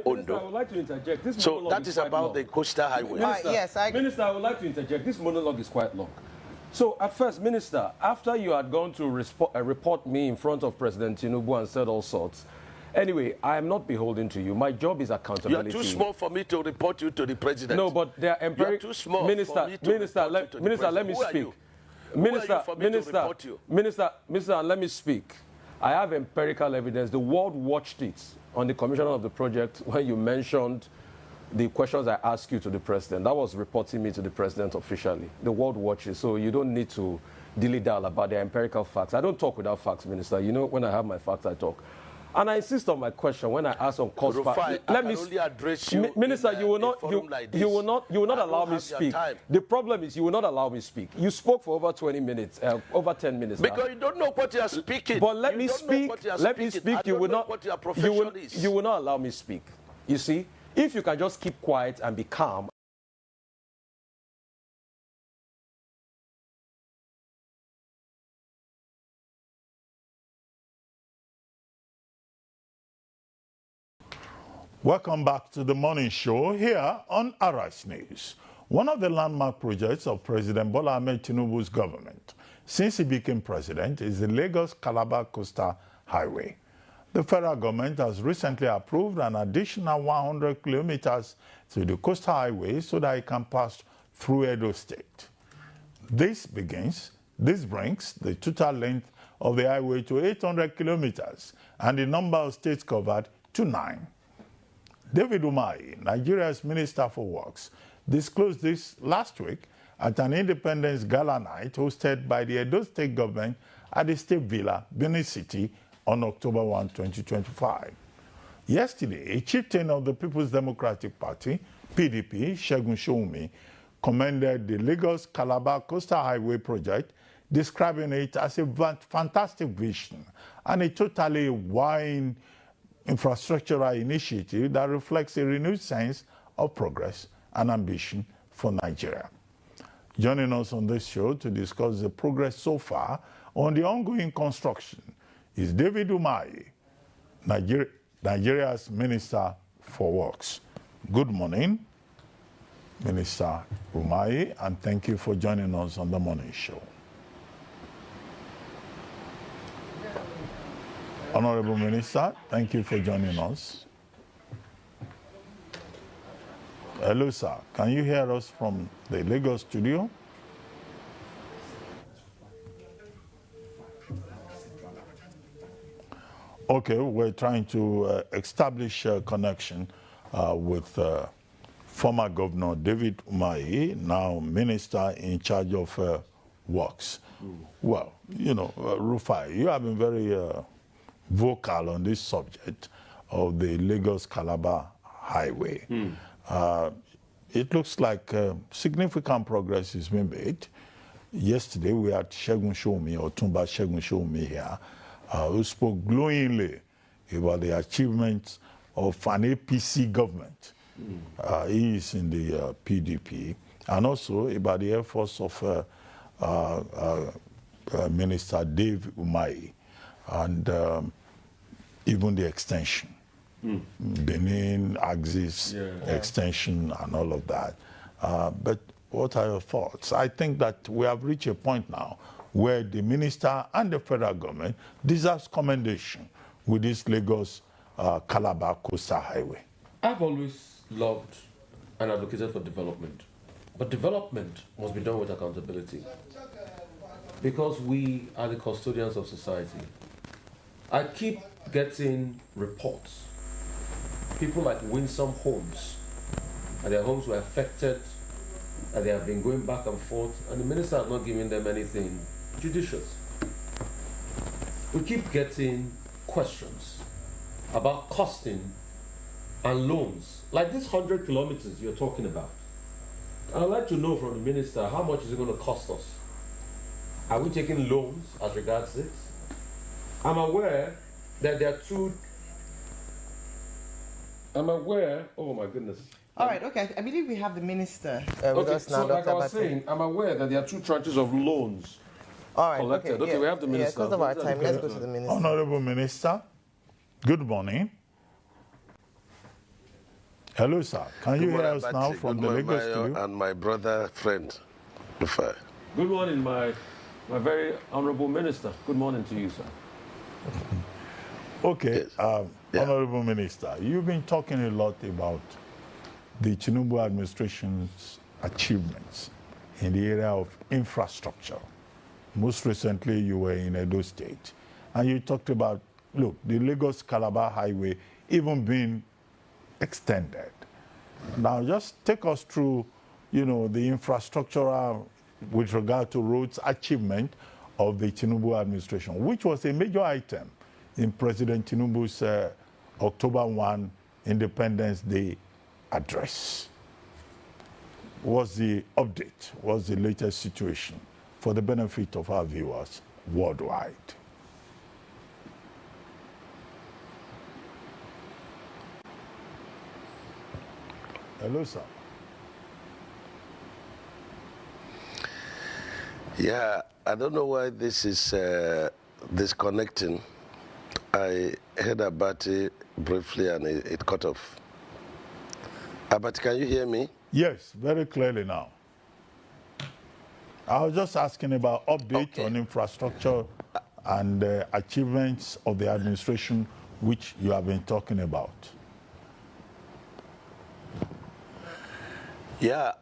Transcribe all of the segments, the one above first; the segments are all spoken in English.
Ondo. I would like to interject. This So that is about long. the coastal highway. Minister, I would like to interject. This monologue is quite long. So at first, Minister, after you had gone to report me in front of President Tinubu and said all sorts, anyway, I am not beholden to you. My job is accountability. You are too small for me to report you to the president. No, but they are empirical. You are too small Minister, for me to Minister, report you to the president. let me Who speak. Are you? Who are you for me to report you? Minister, let me speak. I have empirical evidence. The world watched it on the commission of the project when you mentioned the questions I asked you to the president. That was reporting me to the president officially. The world watches, so you don't need to dilly-dally about the empirical facts. I don't talk without facts, Minister. You know, when I have my facts, I talk. And I insist on my question when I ask on cost. Rufai, let me only address you. Minister, you will not allow me speak. The problem is you will not allow me speak. You spoke for over 20 minutes, over 10 minutes. Because you don't know what you are speaking. But let me speak. Let me speak. You will not. What your profession is. You will not allow me speak. You see, if you can just keep quiet and be calm. Welcome back to the morning show here on Arise News. One of the landmark projects of President Bola Ahmed Tinubu's government since he became president is the Lagos-Calabar Coastal Highway. The federal government has recently approved an additional 100 kilometers to the coastal highway so that it can pass through Edo State. This brings the total length of the highway to 800 kilometers and the number of states covered to 9. David Umahi, Nigeria's Minister for Works, disclosed this last week at an Independence Gala night hosted by the Edo State government at the State Villa, Benin City, on October 1, 2025. Yesterday, a chieftain of the People's Democratic Party, PDP, Segun Soumi, commended the Lagos-Calabar Coastal Highway project, describing it as a fantastic vision and a totally wide infrastructural initiative that reflects a renewed sense of progress and ambition for Nigeria. Joining us on this show to discuss the progress so far on the ongoing construction is David Umahi, Nigeria's Minister for Works. Good morning, Minister Umahi, and thank you for joining us on the morning show. Honorable Minister, thank you for joining us. Hello, sir. Can you hear us from the Lagos studio? Okay, we're trying to establish a connection with former Governor David Umahi, now Minister in charge of Works. Well, you know, Rufai, you have been very vocal on this subject of the Lagos-Calabar Highway. It looks like significant progress is being made. Yesterday we had Segun Soumi, or Tumba Segun Soumi here, who spoke glowingly about the achievements of an APC government. He is in the PDP, and also about the efforts of Minister Dave Umahi, and even the extension, Benin Axis extension and all of that. But what are your thoughts? I think that we have reached a point now where the minister and the federal government deserves commendation with this Lagos-Calabar Coastal Highway. I've always loved and advocated for development. But development must be done with accountability. Because we are the custodians of society. I keep getting reports. People like Winsome Homes, and their homes were affected, and they have been going back and forth, and the minister has not given them anything judicious. We keep getting questions about costing and loans, like this 100 kilometers you're talking about. And I'd like to know from the minister, how much is it going to cost us? Are we taking loans as regards this? I'm aware that there are two. Oh my goodness. All right, okay. I believe we have the minister with us now, so like Dr. I was saying, I'm aware that there are two tranches of loans collected. Okay, we have the minister. Because of our time, let's go to the minister. Honorable Minister, good morning. Hello, sir. Can you hear us now Abati. from Good the morning, Lagos Mayo, studio? and my brother friend, Rufai. Good morning, my very honorable minister. Good morning to you, sir. Okay, Yes. Honorable Minister, you've been talking a lot about the Tinubu administration's achievements in the area of infrastructure. Most recently, you were in Edo State, and you talked about, look, the Lagos-Calabar highway even being extended. Now, just take us through, the infrastructural with regard to roads achievement of the Tinubu administration, which was a major item in President Tinubu's October 1 Independence Day address. What's the update? What's the latest situation for the benefit of our viewers worldwide? Hello, sir. Yeah, I don't know why this is disconnecting. I heard Abati briefly and it cut off. Abati, can you hear me? Yes, very clearly now. I was just asking about update on infrastructure and achievements of the administration which you have been talking about. Yeah,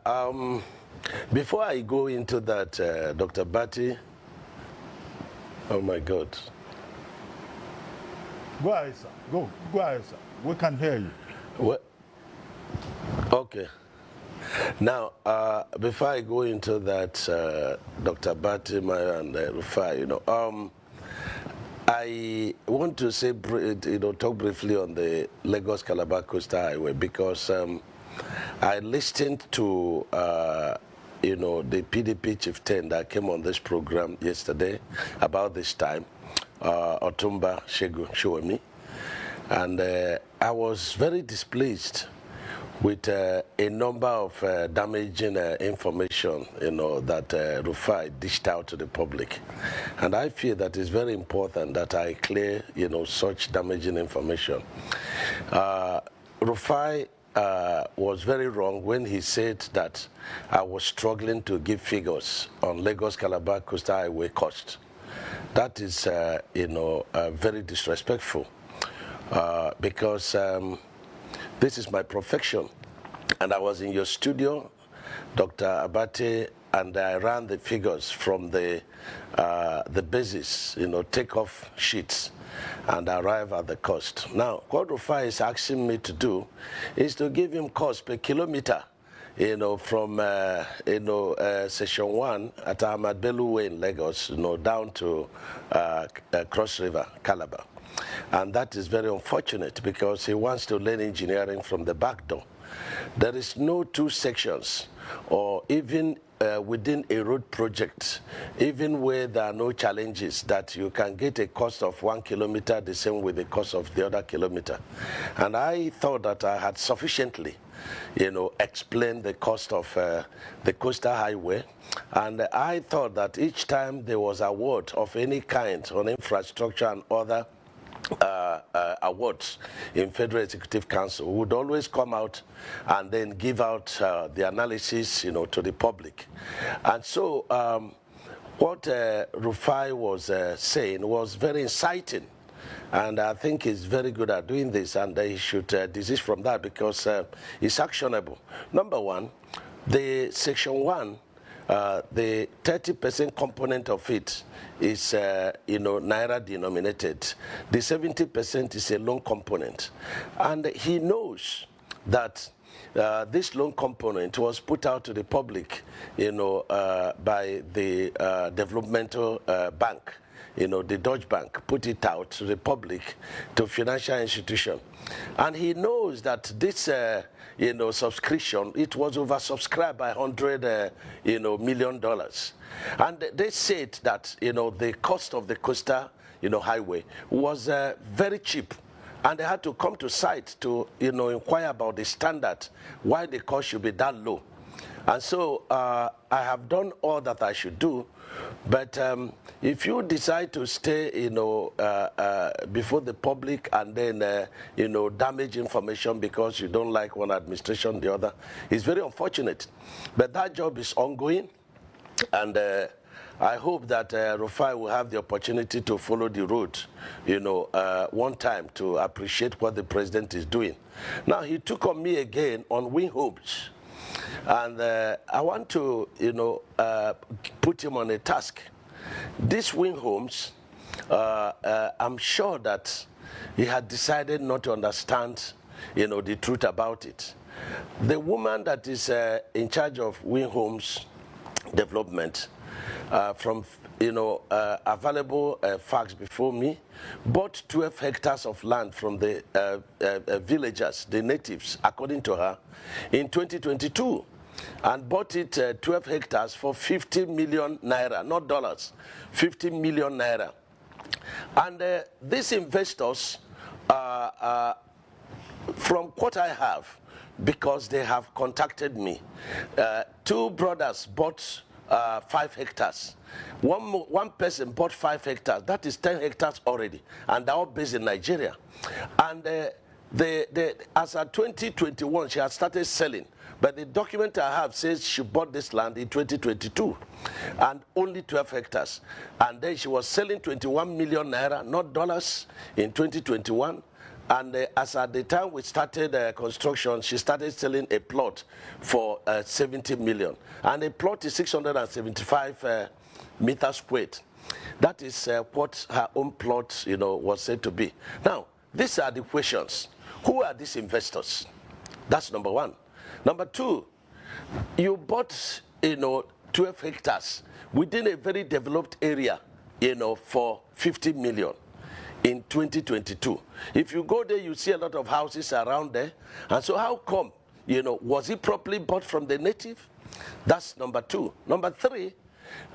before I go into that, Dr. Bati, oh my God. Go ahead, sir. Go ahead, sir. We can hear you. What? Okay. Now, before I go into that, Dr. Bati, Maya, and Rufai, I want to say, talk briefly on the Lagos-Calabar Coastal Highway because I listened to, the PDP chieftain that came on this program yesterday about this time, Otumba Shewemi, and I was very displeased with a number of damaging information, that Rufai dished out to the public. And I feel that it's very important that I clear, such damaging information. Rufai was very wrong when he said that I was struggling to give figures on Lagos-Calabar Coastal Highway cost. That is, very disrespectful because this is my profession. And I was in your studio, Dr. Abate, and I ran the figures from the basis, takeoff sheets, and arrive at the cost. Now, what Rufai is asking me to do is to give him cost per kilometer, from Section 1 at Ahmad Bello Way in Lagos, down to Cross River, Calabar. And that is very unfortunate because he wants to learn engineering from the back door. There is no two sections, or even within a road project, even where there are no challenges, that you can get a cost of 1 kilometer the same with the cost of the other kilometer. And I thought that I had sufficiently, explained the cost of the coastal highway. And I thought that each time there was award of any kind on infrastructure and other awards in Federal Executive Council would always come out and then give out the analysis, to the public. And so what Rufai was saying was very inciting. And I think he's very good at doing this, and he should desist from that because it's actionable. Number one, the Section 1, the 30% component of it is, Naira denominated. The 70% is a loan component. And he knows that this loan component was put out to the public, by the developmental bank. The Dutch Bank put it out to the public, to financial institution. And he knows that this, subscription, it was oversubscribed by $100 million. And they said that, the cost of the coastal, highway was very cheap. And they had to come to site to, inquire about the standard, why the cost should be that low. And so I have done all that I should do. But if you decide to stay, before the public and then, damage information because you don't like one administration, the other, it's very unfortunate. But that job is ongoing. And I hope that Rufai will have the opportunity to follow the road, one time to appreciate what the president is doing. Now, he took on me again on wing homes. And I want to, put him on a task. These wing homes, I'm sure that he had decided not to understand, the truth about it. The woman that is in charge of wing homes development, from available facts before me, bought 12 hectares of land from the villagers, the natives, according to her, in 2022, and bought it 12 hectares for 50 million naira, not dollars, 50 million naira. And these investors, from what I have, because they have contacted me, 2 brothers bought 5 hectares. One person bought 5 hectares. That is 10 hectares already, and they're all based in Nigeria. And as of 2021, she had started selling. But the document I have says she bought this land in 2022, and only 12 hectares. And then she was selling 21 million naira, not dollars, in 2021. And as at the time we started construction, she started selling a plot for 70 million. And a plot is 675 meters squared. That is what her own plot, was said to be. Now, these are the questions. Who are these investors? That's number one. Number two, you bought, 12 hectares within a very developed area, for 50 million. In 2022. If you go there, you see a lot of houses around there. And so how come, was it properly bought from the native? That's number two. Number three,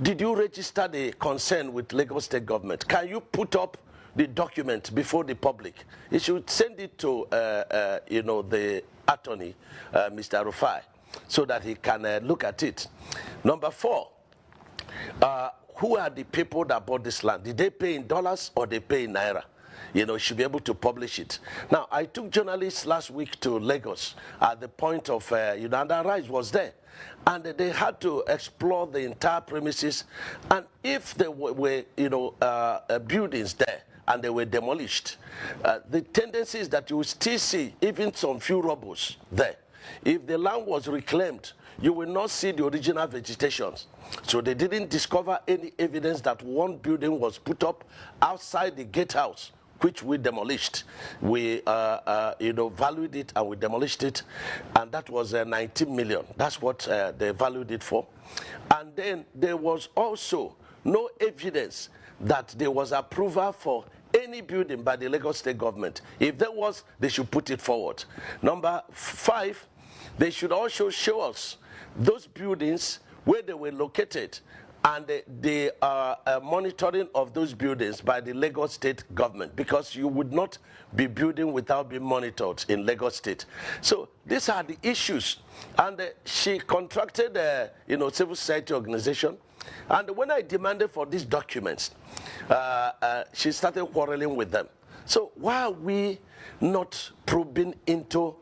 did you register the concern with Lagos State government? Can you put up the document before the public? You should send it to, the attorney, Mr. Rufai, so that he can look at it. Number four, who are the people that bought this land? Did they pay in dollars or they pay in naira? Should be able to publish it. Now, I took journalists last week to Lagos at the point of, and Rise was there. And they had to explore the entire premises. And if there were, buildings there and they were demolished, the tendency is that you will still see even some few rubbles there. If the land was reclaimed, you will not see the original vegetation. So they didn't discover any evidence that one building was put up outside the gatehouse, which we demolished. We, valued it and we demolished it, and that was 19 million. That's what they valued it for. And then there was also no evidence that there was approval for any building by the Lagos State government. If there was, they should put it forward. Number five, they should also show us those buildings where they were located and the monitoring of those buildings by the Lagos State government, because you would not be building without being monitored in Lagos State. So these are the issues. And she contracted civil society organization. And when I demanded for these documents, she started quarreling with them. So why are we not probing into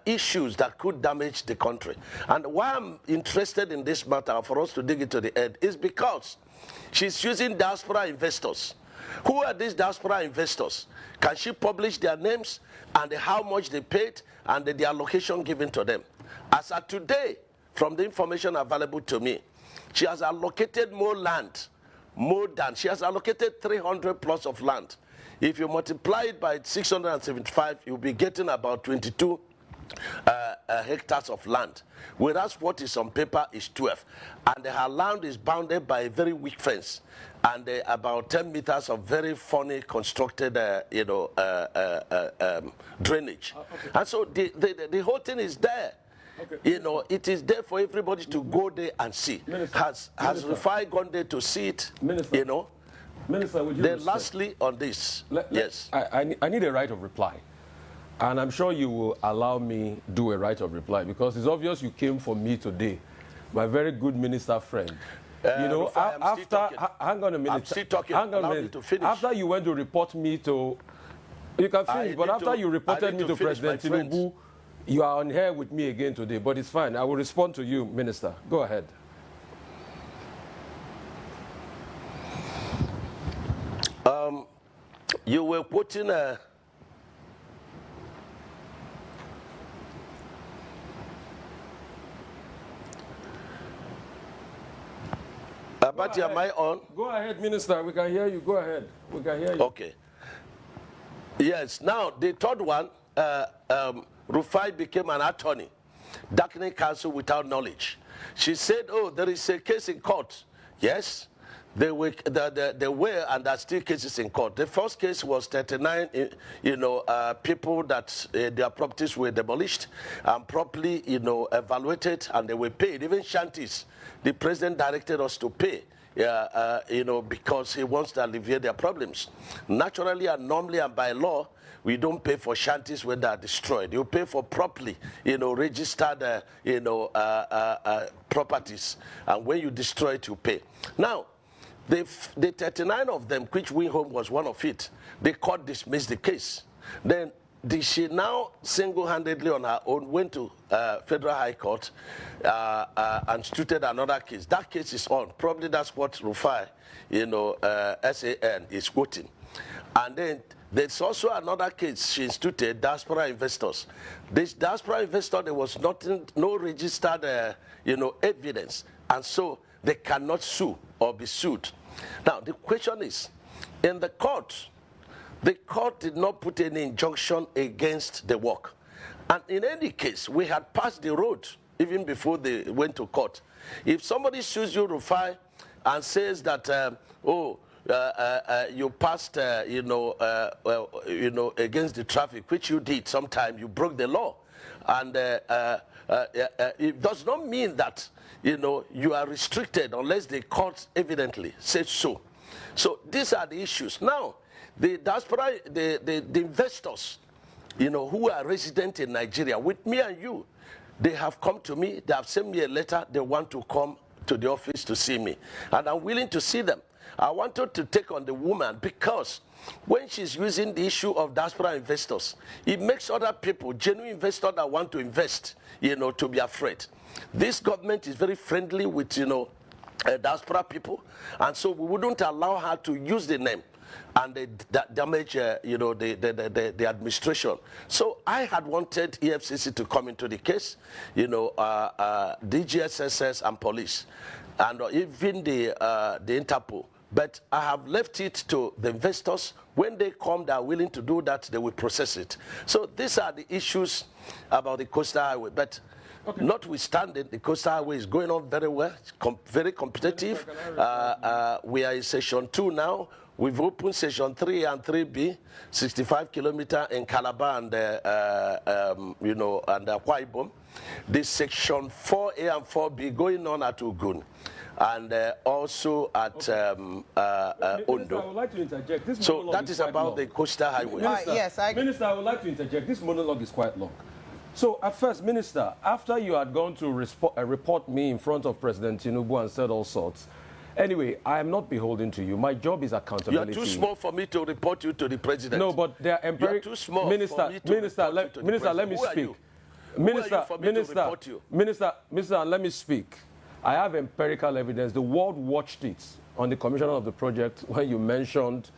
issues that could damage the country? And why I'm interested in this matter, for us to dig into the end, is because she's using diaspora investors. Who are these diaspora investors? Can she publish their names and how much they paid and the allocation given to them? As of today, from the information available to me, she has allocated more land, she has allocated 300 plus of land. If you multiply it by 675, you'll be getting about 22 hectares of land, whereas what is on paper is 12. And her land is bounded by a very weak fence and about 10 meters of very funny constructed, drainage. Okay. And so the whole thing is there. Okay. It is there for everybody to go there and see. Minister, has Rufai gone there to see it? Minister, Minister, would you then lastly on this, yes. I need a right of reply. And I'm sure you will allow me do a right of reply because it's obvious you came for me today, my very good minister friend. You know, Rufai, after, hang on a minute. I'm still talking. Hang on a Allow me minute. to finish. After you went to report me to, you can finish, but after you reported me to President Tinubu, you are on here with me again today, but it's fine. I will respond to you, Minister. Go ahead. You were putting a... Abati, am I on? Go ahead, Minister. We can hear you. Go ahead. We can hear you. Okay. Yes. Now, the third one, Rufai became an attorney, darkening counsel without knowledge. She said, oh, there is a case in court. Yes, there were and there are still cases in court. The first case was 39, people that their properties were demolished and properly, evaluated, and they were paid. Even shanties, the president directed us to pay. Because he wants to alleviate their problems. Naturally and normally and by law, we don't pay for shanties when they are destroyed. You pay for properly, registered, properties. And when you destroy it, you pay. Now, the 39 of them, which Win Home was one of it, the court dismissed the case. Then she now single-handedly on her own went to Federal High Court and instituted another case. That case is on. Probably that's what Rufai, SAN is quoting. And then there's also another case she instituted, diaspora investors. This diaspora investor, there was no registered, evidence. And so they cannot sue or be sued. Now, the question is, in the court did not put any injunction against the work. And in any case, we had passed the road even before they went to court. If somebody sues you, Rufai, and says that, you passed, against the traffic, which you did sometime, you broke the law. And it does not mean that, you are restricted unless the court evidently says so. So these are the issues. Now, the diaspora, the investors, who are resident in Nigeria, with me and you, they have come to me, they have sent me a letter, they want to come to the office to see me. And I'm willing to see them. I wanted to take on the woman because when she's using the issue of diaspora investors, it makes other people, genuine investors that want to invest, to be afraid. This government is very friendly with, diaspora people, and so we wouldn't allow her to use the name and damage, the administration. So I had wanted EFCC to come into the case, DGSSS and police, and even the Interpol. But I have left it to the investors. When they come, they are willing to do that, they will process it. So these are the issues about the coastal highway. But notwithstanding, the coastal highway is going on very well, very competitive. We are in session 2 now. We've opened session 3 and 3B, 65 kilometer in Calabar and, and Akwa Ibom. This section 4A and 4B going on at Ogun. And also at Ondo. I would like to interject. This so that is about long. The coastal highway. Minister, yes, Minister, I would like to interject. This monologue is quite long. So at first, Minister, after you had gone to report me in front of President Tinubu and said all sorts, anyway, I am not beholden to you. My job is accountability. You are too small for me to report you to the president. No, but they are empirical. You are too small Minister, for me to Minister, report you to the Minister, let president. me Who speak. are you? Minister, for me to report you? Minister, let me speak. I have empirical evidence. The world watched it on the commissioner of the project when you mentioned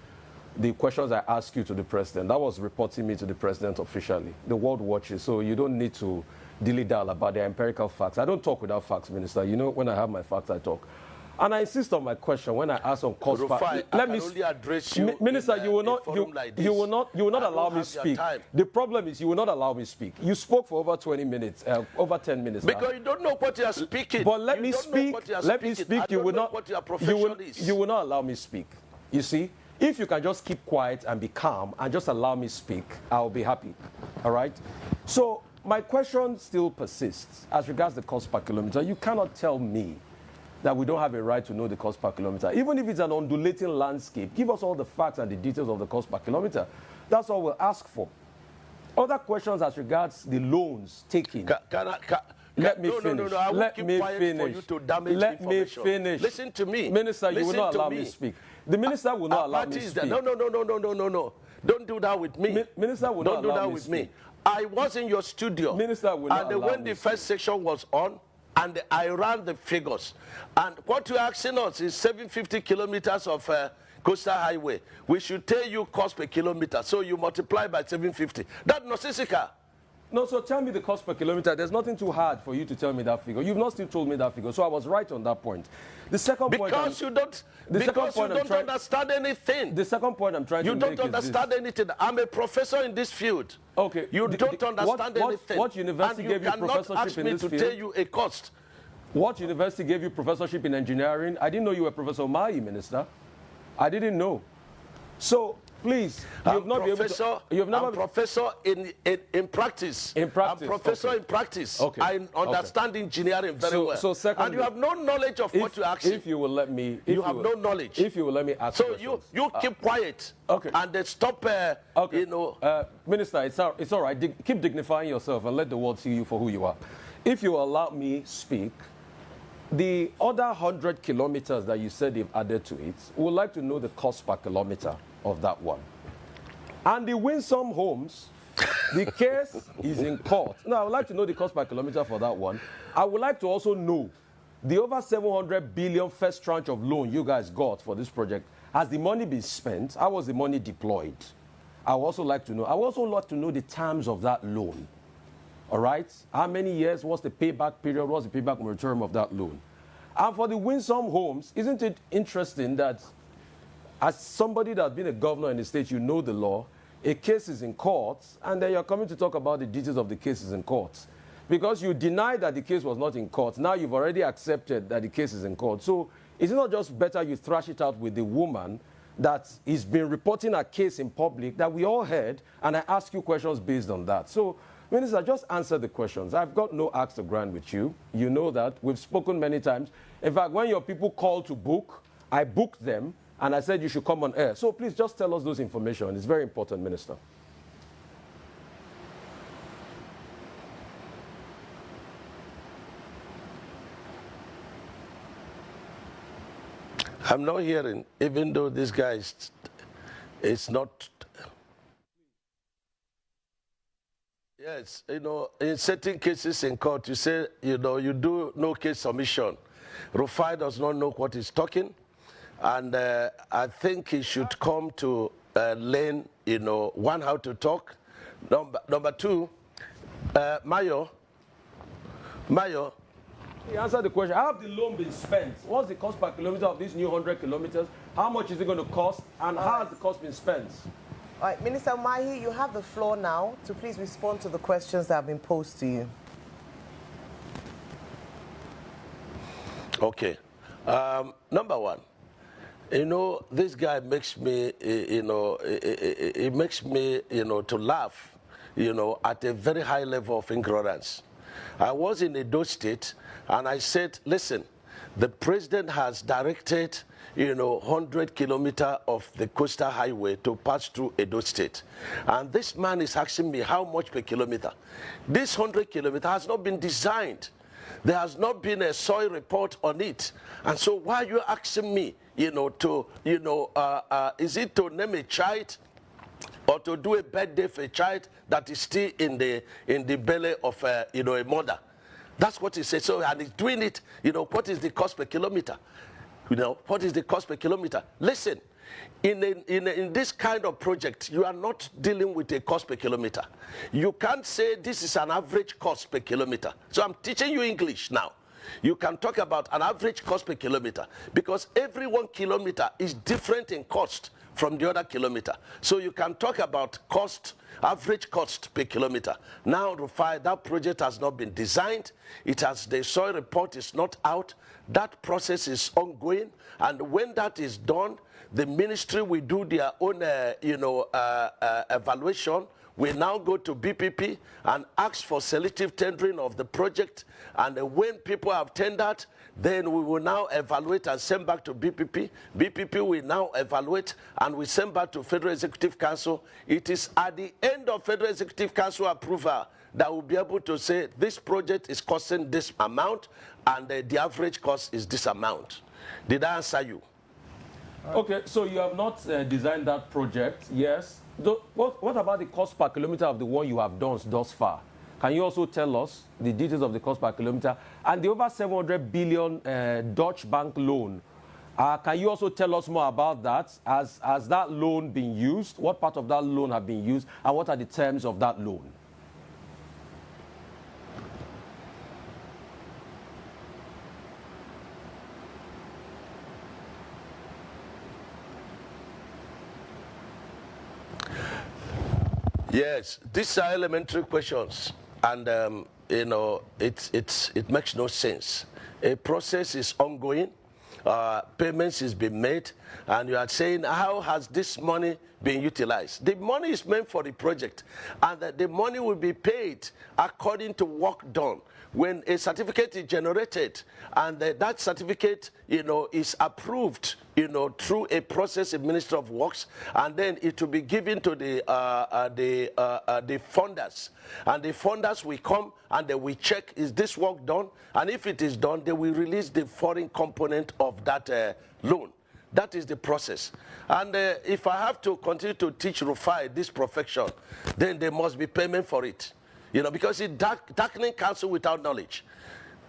the questions I asked you to the president. That was reporting me to the president officially. The world watches, so you don't need to dilly-dally about the empirical facts. I don't talk without facts, Minister. When I have my facts, I talk. And I insist on my question when I ask on cost. Let me only address you. Minister, you will not allow me speak. The problem is you will not allow me speak. You spoke for over 20 minutes, over 10 minutes. Because you don't know what you are speaking. But let me speak. Let me speak. You will not. What your profession is. You will not allow me speak. You see, if you can just keep quiet and be calm and just allow me speak, I'll be happy. All right. So my question still persists as regards the cost per kilometer. You cannot tell me that we don't have a right to know the cost per kilometer. Even if it's an undulating landscape, give us all the facts and the details of the cost per kilometer. That's all we'll ask for. Other questions as regards the loans taken. Let me finish. No. I won't Let keep me quiet finish. for you to damage Let me information. finish. Listen to me. Minister, you will Listen not to allow me to speak. The minister will not allow me to speak. No. Don't do that with me. Minister will not allow me to speak. Don't do that with me. I was in your studio. Minister will not allow me when the first section was on, and I ran the figures. And what you're asking us is 750 kilometers of coastal highway. We should tell you cost per kilometer. So you multiply by 750. That's nonsensical. No, so tell me the cost per kilometer. There's nothing too hard for you to tell me that figure. You've not still told me that figure, so I was right on that point. The second point... Because you don't understand anything. The second point I'm trying to make is You don't understand anything. I'm a professor in this field. Okay. You don't understand anything. What university gave you professorship in this field? And you cannot ask me to tell you a cost. What university gave you professorship in engineering? I didn't know you were Professor Umahi, Minister. I didn't know. So... Please, I'm professor in practice. In practice. I'm professor okay. in practice. Okay. I understand engineering very well. So secondly, and you have no knowledge of what you're asking. If you will let me... You have no knowledge. If you will let me ask questions. You keep quiet. Okay. And then stop, okay. you know... Minister, it's all right. Keep dignifying yourself and let the world see you for who you are. If you allow me speak, the other 100 kilometers that you said they've added to it, we would like to know the cost per kilometer of that one. And the Winsome Homes, the case is in court. Now, I would like to know the cost per kilometer for that one. I would like to also know the over 700 billion first tranche of loan you guys got for this project. Has the money been spent? How was the money deployed? I would also like to know. I would also like to know the terms of that loan. All right? How many years? What's the payback period? What's the payback return of that loan? And for the Winsome Homes, isn't it interesting that as somebody that's been a governor in the state, you know the law, a case is in court, and then you're coming to talk about the details of the cases in court. Because you denied that the case was not in court. Now you've already accepted that the case is in court. So is it not just better you thrash it out with the woman that has been reporting a case in public that we all heard, and I ask you questions based on that? So, Minister, just answer the questions. I've got no axe to grind with you. You know that. We've spoken many times. In fact, when your people call to book, I booked them, and I said you should come on air. So please just tell us those information. It's very important, Minister. I'm not hearing, even though this guy is not... Yes, you know, in certain cases in court, you say, you know, you do no case submission. Rufai does not know what he's talking. And I think he should come to learn, you know, one, how to talk. Number two, Mayo. He answered the question. How have the loan been spent? What's the cost per kilometer of these new 100 kilometers? How much is it going to cost? And how has the cost been spent? All right, Minister Umahi, you have the floor now to please respond to the questions that have been posed to you. Okay. Number one. You know, this guy makes me, it makes me, to laugh, at a very high level of ignorance. I was in Edo State, and I said, listen, the president has directed, 100 kilometers of the coastal highway to pass through Edo State. And this man is asking me how much per kilometer. This 100 kilometers has not been designed. There has not been a soil report on it. And so why are you asking me, is it to name a child or to do a birthday for a child that is still in the belly of, a mother? That's what he said. So, and he's doing it, what is the cost per kilometer? What is the cost per kilometer? Listen, in this kind of project, you are not dealing with a cost per kilometer. You can't say this is an average cost per kilometer. So I'm teaching you English now. You can talk about an average cost per kilometer because every 1 kilometer is different in cost from the other kilometer. So you can talk about cost, average cost per kilometer. Now, Rufai, that project has not been designed. The soil report is not out. That process is ongoing. And when that is done, the ministry will do their own, evaluation. we now go to BPP and ask for selective tendering of the project. And when people have tendered, then we will now evaluate and send back to BPP. BPP will now evaluate and we send back to Federal Executive Council. It is at the end of Federal Executive Council approval that will be able to say this project is costing this amount and the average cost is this amount. Did I answer you? Okay, so you have not designed that project, yes. What about the cost per kilometer of the one you have done thus far? Can you also tell us the details of the cost per kilometer and the over 700 billion Dutch bank loan? Can you also tell us more about that? Has that loan been used? What part of that loan have been used? And what are the terms of that loan? Yes, these are elementary questions, and you know, it makes no sense. A process is ongoing, payments is being made, and you are saying, how has this money been utilized? The money is meant for the project, and the money will be paid according to work done. When a certificate is generated, and that certificate, you know, is approved, you know, through a process in Minister of Works, and then it will be given to the funders, and the funders will come and they will check, is this work done? And if it is done, they will release the foreign component of that loan. That is the process. And if I have to continue to teach Rufai this profession, then there must be payment for it. You know, because it's darkening counsel without knowledge.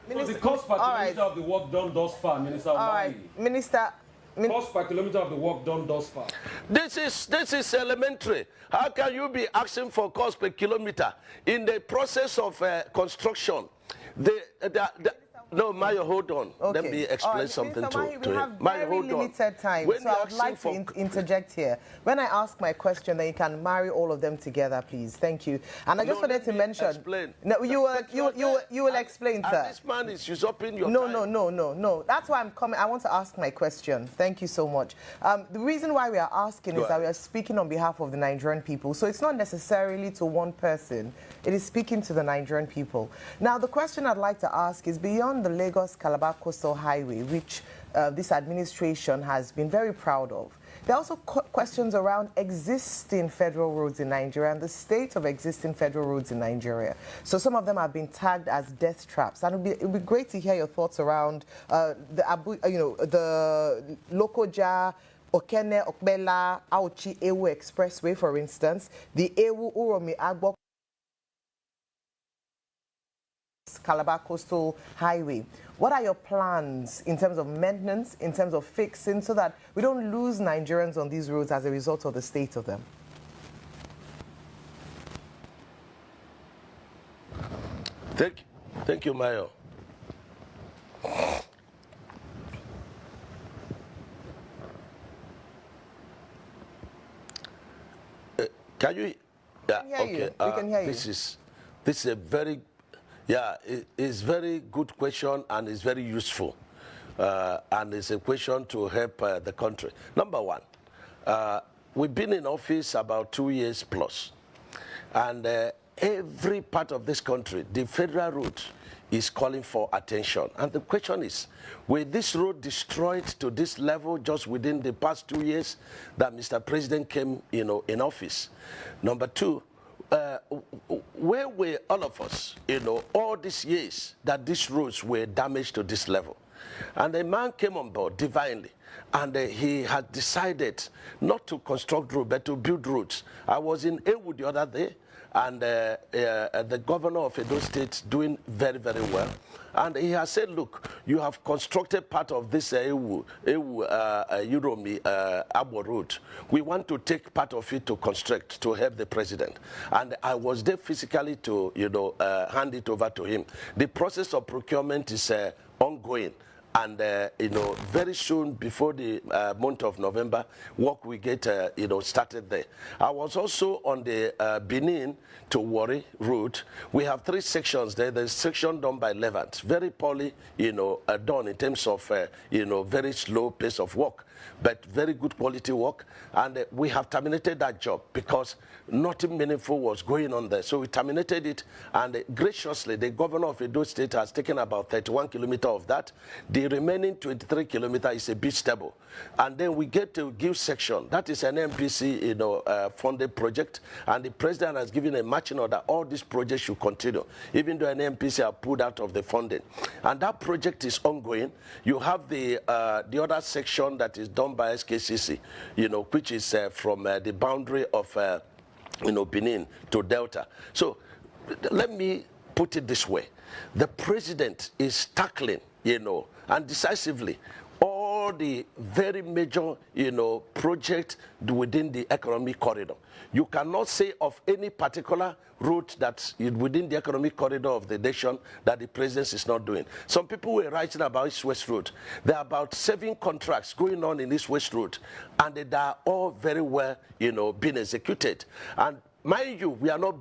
So the cost per kilometer of the work done thus far, Minister Umahi. All right, Minister. Cost per kilometer of the work done thus far. This is elementary. How can you be asking for cost per kilometer in the process of construction? No, Mayo, hold on. Okay. Let me explain something to him. We have very limited time, so I would like to interject here. When I ask my question, then you can marry all of them together, please. Thank you. And I just wanted to mention. Explain. No, you will explain, sir. This man is usurping your time. No. That's why I'm coming. I want to ask my question. Thank you so much. The reason why we are asking is that we are speaking on behalf of the Nigerian people. So it's not necessarily to one person. It is speaking to the Nigerian people. Now, the question I'd like to ask is beyond the Lagos-Calabar Coastal Highway, which this administration has been very proud of. There are also questions around existing federal roads in Nigeria and the state of existing federal roads in Nigeria. So some of them have been tagged as death traps. And it would be great to hear your thoughts around the Lokoja, Okene, Okbela, Auchi, Ewu Expressway, for instance, the Ewu Uromi Agbo Calabar Coastal Highway. What are your plans in terms of maintenance, in terms of fixing, so that we don't lose Nigerians on these roads as a result of the state of them? Thank you, Mayo. Can you? Yeah. Okay. We can hear you. This is a very. Yeah, it's very good question and it's very useful. And it's a question to help the country. Number one, we've been in office about 2 years plus. And every part of this country, the federal road is calling for attention. And the question is, will this road destroyed to this level just within the past 2 years that Mr. President came, you know, in office? Number two, where were all of us, you know, all these years that these roads were damaged to this level? And a man came on board divinely, and he had decided not to construct roads, but to build roads. I was in Engr the other day, and the governor of Edo State doing very, very well. And he has said, look, you have constructed part of this Uromi Abo road. We want to take part of it to construct, to help the president. And I was there physically to, you know, hand it over to him. The process of procurement is ongoing. and very soon before the month of November, work will get started there. I was also on the Benin to Warri route. We have 3 sections there. There's section done by Levant, very poorly done in terms of very slow pace of work, but very good quality work. And we have terminated that job because nothing meaningful was going on there. So we terminated it, and graciously, the governor of Edo State has taken about 31 kilometers of that. The remaining 23 kilometers is a beach stable. And then we get to Give section. That is an NPC funded project, and the president has given a marching order. All these projects should continue, even though an NPC are pulled out of the funding. And that project is ongoing. You have the other section that is done by SKCC, which is from the boundary of Benin to Delta. So let me put it this way. The president is tackling, and decisively, all the very major, projects within the economic corridor. You cannot say of any particular route that's within the economic corridor of the nation that the president is not doing. Some people were writing about East-West Route. There are about 7 contracts going on in East-West Route, and they are all very well, being executed. And mind you, we are not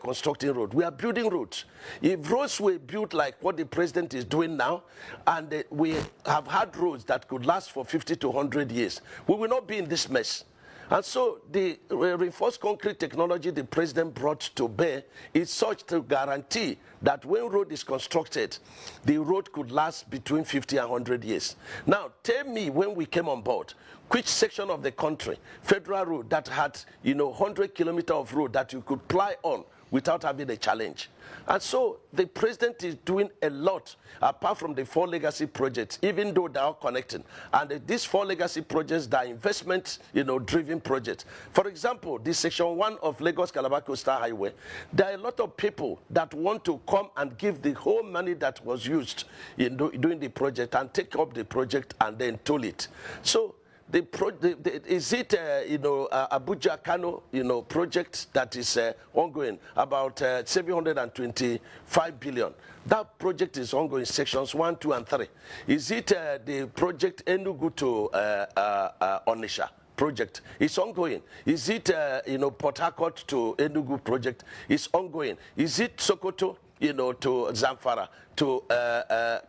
constructing road. We are building roads. If roads were built like what the president is doing now, and we have had roads that could last for 50 to 100 years, we will not be in this mess. And so the reinforced concrete technology the president brought to bear is such to guarantee that when road is constructed, the road could last between 50 and 100 years. Now, tell me, when we came on board, which section of the country, federal road, that had 100 kilometers of road that you could ply on without having a challenge? And so the president is doing a lot, apart from the 4 legacy projects, even though they are connecting. And these 4 legacy projects, they are investment, driven projects. For example, the section 1 of Lagos-Calabar Coastal Highway, there are a lot of people that want to come and give the whole money that was used in doing the project and take up the project and then toll it. So is it Abuja Kano project that is ongoing, about 725 billion? That project is ongoing, sections 1, 2, and 3. Is it the project Enugu to Onitsha project? It's ongoing. Is it Port Harcourt to Enugu project? It's ongoing. Is it Sokoto to Zamfara, to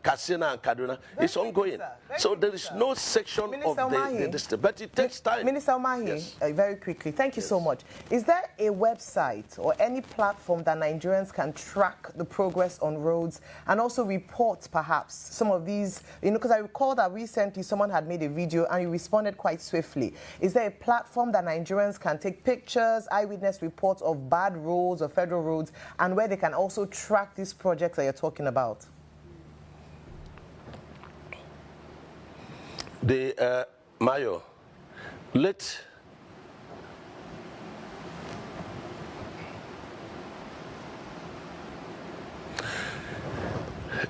Katsina and Kaduna? It's ongoing. So there is no section of the district, but it takes time. Minister Umahi, yes. Very quickly, thank you so much. Is there a website or any platform that Nigerians can track the progress on roads and also report perhaps some of these, because I recall that recently someone had made a video and you responded quite swiftly. Is there a platform that Nigerians can take pictures, eyewitness reports of bad roads or federal roads, and where they can also track these projects that you're talking about? The Mayo,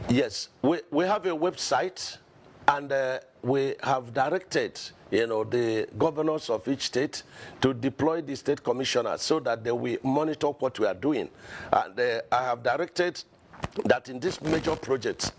yes, we have a website, and we have directed the governors of each state to deploy the state commissioners so that they will monitor what we are doing. And I have directed that in this major project,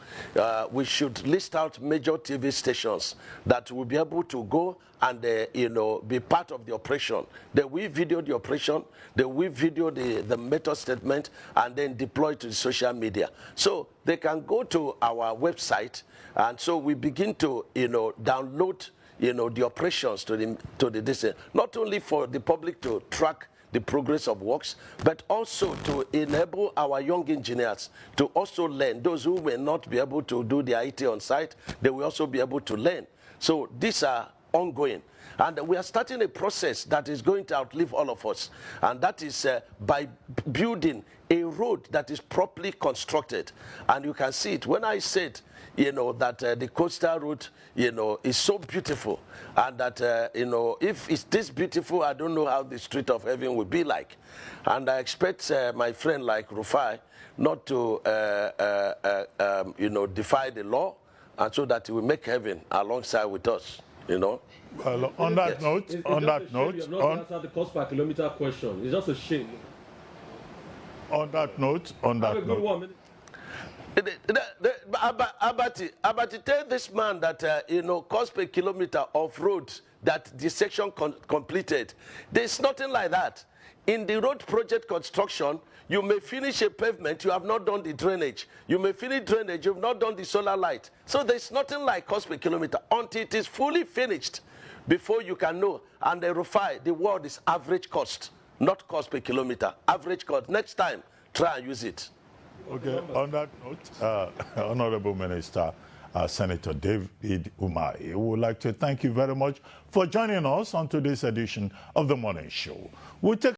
we should list out major TV stations that will be able to go and be part of the operation. They will video the operation, they will video the method statement, and then deploy to the social media. So they can go to our website, and so we begin to download the operations to the distance, not only for the public to track the progress of works, but also to enable our young engineers to also learn. Those who may not be able to do the IT on site, they will also be able to learn. So these are ongoing. And we are starting a process that is going to outlive all of us. And that is by building a road that is properly constructed. And you can see it. When I said, that the coastal route, is so beautiful. And that, if it's this beautiful, I don't know how the street of heaven will be like. And I expect my friend like Rufai not to, defy the law, and so that he will make heaven alongside with us. Well, on that note, you have not answered the cost per kilometer question. It's just a shame. On that note, Abati, tell this man that, cost per kilometer of road that the section completed. There's nothing like that. In the road project construction, you may finish a pavement, you have not done the drainage. You may finish drainage, you have not done the solar light. So there's nothing like cost per kilometer until it is fully finished before you can know. And the Rufai, the word is average cost, not cost per kilometer, average cost. Next time, try and use it. Okay, on that note, Honorable Minister, Senator David Umahi, we would like to thank you very much for joining us on today's edition of The Morning Show. We'll take